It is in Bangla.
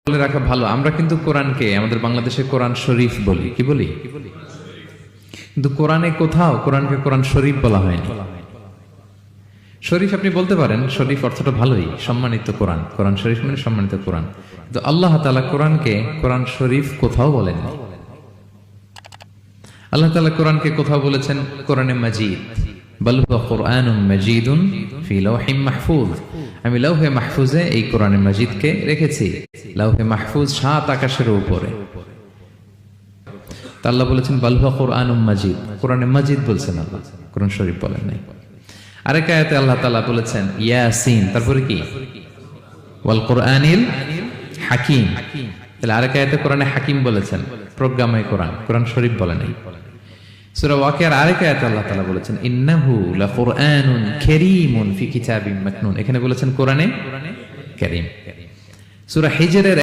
বলে রাখা ভালো। আমরা কিন্তু কোরআনকে আমাদের বাংলাদেশে কোরআন শরীফ বলি, কি বলি? কিন্তু কোরআনে কোথাও কোরআনকে কোরআন শরীফ বলা হয়নি। শরীফ আপনি বলতে পারেন, শরীফ অর্থটা ভালোই, সম্মানিত কোরআন। কোরআন শরীফ মানে সম্মানিত কোরআন। কিন্তু আল্লাহ তাআলা কোরআনকে কোরআন শরীফ কোথাও বলেননি। আল্লাহ তাআলা কোরআনকে কোথাও বলেছেন কোরআনে মাজিদ, বাল হুয়া কুরআনুম মাজিদুন ফি লাওহিম মাহফুজ। আমি লাউহে মাহফুজে এই কোরআনে মাজিদকে রেখেছি। লাউহে মাহফুজ 7 আকাশের উপরে। তা আল্লাহ বলেছেন বাল হুয়া কুরআনুম মাজিদ, কোরআনে মাজিদ বলছেন আল্লাহ, কোরআন শরীফ বলেন নাই। আরেক আয়াতে আল্লাহ তাআলা বলেছেন ইয়াসিন, তারপরে কি? ওয়াল কুরআনিল হাকিম। তাহলে আরেক আয়াতে কোরআনে হাকিম বলেছেন, প্রজ্ঞাময় কোরআন, কোরআন শরীফ বলেন নাই। সূরা ওয়াকিয়ার আরেক আয়াতে আল্লাহ তাআলা বলেছেন ইন্নাহু লাকুরআনুন কারীমুন ফি কিতাবিম মাকনুন। এখানে বলেছেন কোরআনে কারীম। সূরা হিজরের